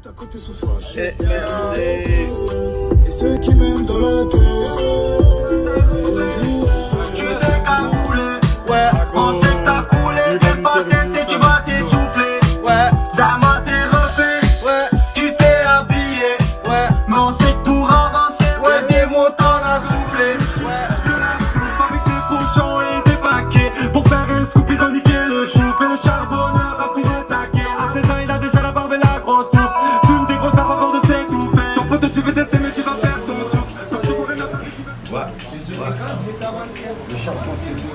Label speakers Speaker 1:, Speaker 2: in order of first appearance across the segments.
Speaker 1: À côté sont fâchés.
Speaker 2: Et ceux qui m'aiment dans la tête.
Speaker 3: Tu t'es cagoulé, ouais, on sait que t'as coulé. T'es pas testé, tu vas t'essouffler. Ouais, ça m'a t'es refait, ouais, tu t'es habillé, ouais, mais on sait que pour avancer, ouais, des mots t'en as soufflé. Ouais, je la bouffe avec des pochons et des paquets. Pour faire un scoop, ils ont niqué le chouf. Et le charbonneur a pris des taquets. À 16 ans, il a déjà la barbe et la grosse touffe. Fume des grosses, t'as pas peur de s'étouffer. Ton pote, tu veux tester, mais tu vas perdre ton souffle. Comme tu pourrais n'a pas ouais. Le charbon, c'est tout.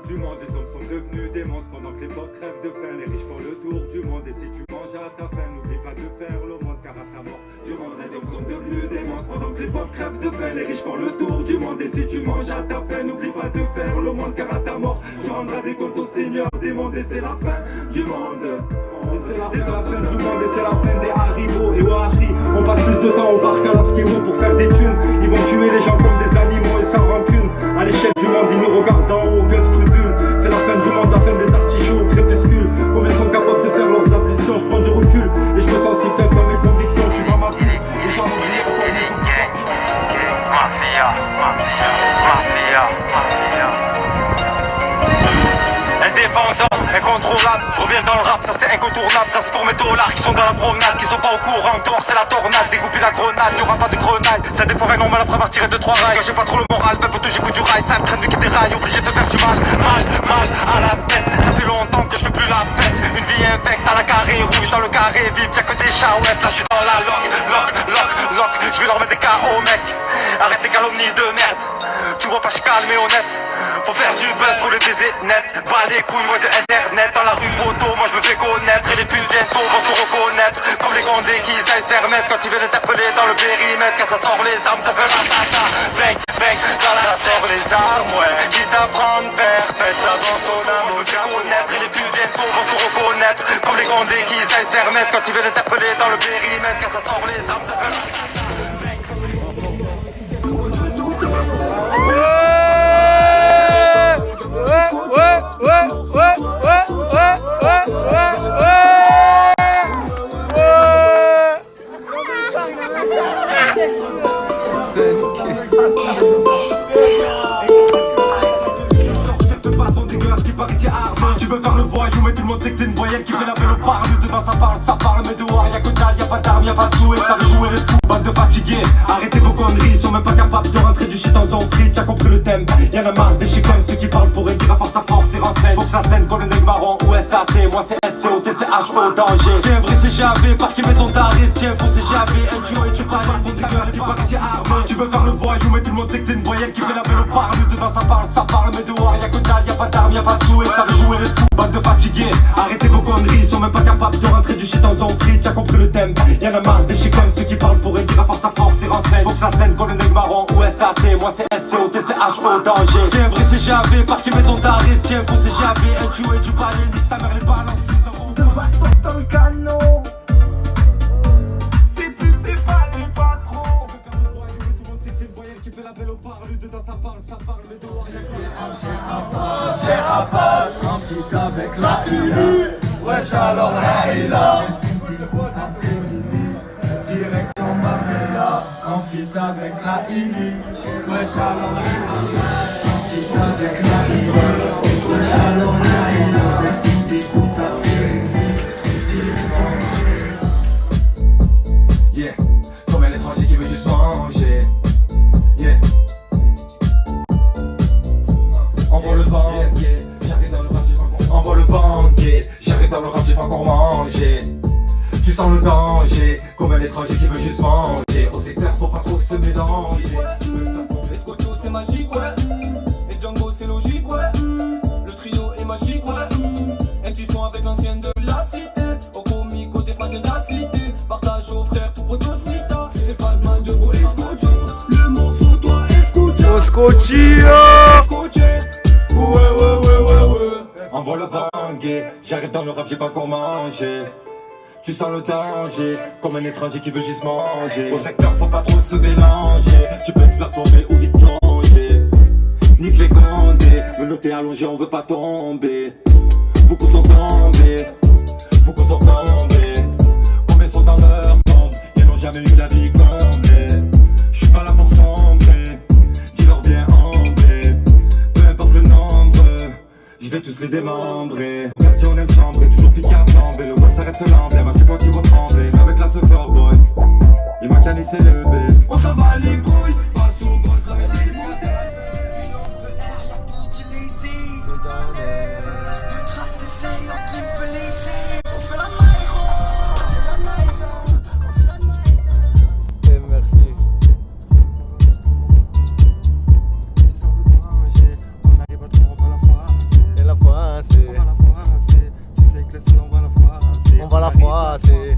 Speaker 3: Du monde, les hommes sont devenus des monstres pendant que les pauvres crèvent de faim. Les riches font le tour du monde et si tu manges à ta faim, n'oublie pas de faire le monde car à ta mort. Du monde, les hommes sont devenus des monstres pendant que les pauvres crèvent de faim. Les riches font le tour du monde et si tu manges à ta faim, n'oublie pas de faire le monde car à ta mort. Tu rendras des comptes au Seigneur des mondes et c'est la fin du monde. Et c'est la fin du monde et c'est la fin des Haribo et Wahari. On passe plus de temps au parc à l'Askemo pour faire des thunes. Ils vont tuer les gens comme des animaux et sans rancune. À l'échelle du monde, ils nous regardent d'en haut, aucun scrupule. C'est la fin du monde, la fin des artichauts au crépuscule. Combien sont capables de faire leurs ablutions? Je prends du recul et je me sens si faible dans mes convictions. Je suis dans ma bulle et j'en oublie encore mes obligations. Mafia, mafia, mafia, mafia. Indépendant, incontrôlable, je reviens dans le rap, ça c'est incontournable. Ça c'est pour mes dollars qui sont dans la promenade, qui sont pas au courant, dehors c'est la tornade. Dégoupille la grenade, y'aura pas de grenaille. Ça des forêts normales après avoir tiré 2-3 rails. Quand j'ai pas trop le moral, peuple tout j'écoute du rail. Ça traîne de quitter rail, obligé de faire du mal. Mal à la tête, ça fait longtemps que je fais plus la fête. Une vie infecte à la carré rouge, dans le carré vide, y'a que des chahouettes. Là je suis dans la lock, je vais leur mettre des KO mec. Arrête tes calomnies de merde. Tu vois pas, je suis calme et honnête. Faut faire du buzz, faut les baiser net. Bas les couilles, ouais de internet. Dans la rue poteau, moi je me fais connaître. Et les pulls bientôt vont se reconnaître. Comme les gondés qui aillent se faire mettre. Quand ils viennent t'appeler dans le périmètre. Quand ça sort les armes, ça fait la tata. Bang, bang, quand ça sort les armes, ouais. Quitte à prendre perpète, ça dans son âme. On me fait connaître. Et les pulls bientôt vont se reconnaître. Comme les gondés qui aillent se faire mettre. Quand ils viennent t'appeler dans le périmètre. Quand ça sort les armes, ça fait la tata. Tu veux faire le voyou mais tout le monde sait que t'es une voyelle qui fait la belle au parle. Dedans ça parle mais dehors y'a que dalle, y'a pas d'armes, y'a pas de sous et ça veut jouer les fous. Bande de fatigués, arrêtez vos conneries, ils sont même pas capables de rentrer du shit dans un prix. T'as compris le thème, y'en a marre des chicoms, ceux qui parlent pourraient dire à force et renseigne. Faut que ça scène comme le nègre marron ou SAT, moi c'est SCO, TCHO, danger. Tiens vrai CGAV, parquet maison d'arrêt, tiens faux CGAV, un duo et tu parles, bon ça gueule, t'es parti armé. Tu veux faire le voyou mais tout le monde sait que t'es une voyelle qui fait la belle au parle. Dedans ça parle mais dehors y'a que dalle, y'a pas d'armes, y'a pas de sous et ça veut jouer les fous. Bande de fatigués, arrêtez vos conneries, ils sont même pas capables de rentrer du shit dans un prix. T'as compris le thème, y'en a marre des chicoms, ceux qui parlent pourraient dire à force et renseigne. Faut que ça scène comme le nègre marron ou SAT, moi c'est SCO, TCHO, danger. Tiens vrai CGAV, parquet maison d'arrêt, tiens faux CGAV, un duo et du balai, nique sa mère les balances qui nous avons. De bastos dans le canon. C'est plus c'est pas les patrons. Tout le monde sait que t'es une voyelle qui fait la belle au parle. Dedans ça parle, mais dehors y'a que
Speaker 4: J'ai rapport, en fit avec la ILU. Wesh alors la ILA. Direction Marbella, en fit avec la ILU. Wesh alors la ILA. En fit avec la ILU. Wesh alors la ILA. C'est si t'écoutes après. Yeah, comme un étranger qui veut juste manger. Yeah. Envoie le banquier, j'arrive dans le rap, j'ai pas encore envoie le banquier, j'arrive dans le rap, j'ai pas encore mangé. Tu sens le danger, comme un étranger qui veut juste manger. Au secteur, faut pas trop se mélanger.
Speaker 5: Les photos c'est magique, ouais. Les Django c'est logique, ouais.
Speaker 4: l'ancienne de la cité. Au comico des fragile de la cité. Partage aux frères tout protocita. C'est pas de main de beau escocho. Le morceau toi escucha. Escuché. Ouais.
Speaker 1: Envoie le bangé, j'arrive dans le rap, j'ai pas encore mangé. Tu sens le danger, comme un étranger qui veut juste manger. Au secteur, faut pas trop se mélanger. Tu peux te faire tomber ou vite plonger. Nique les condés, me noter allongé, on veut pas tomber. Beaucoup sont tombés, combien sont dans leur tombe. Ils n'ont jamais eu la vie comblée. J'suis pas là pour sombrer, dis-leur bien ambré. Peu importe le nombre, j'vais tous les démembrer. Si on aime chambrer, toujours piqué à flamber. Le goal ça reste l'emblème, à chaque fois qu'il va trembler. Avec la surfer boy, il m'a calissé le B.
Speaker 4: On s'en va les couilles, face au goal, ça met des bouteilles.
Speaker 5: Merci. Et la froisser.
Speaker 4: Tu sais que laisse on va la froisser.
Speaker 5: On va la froisser.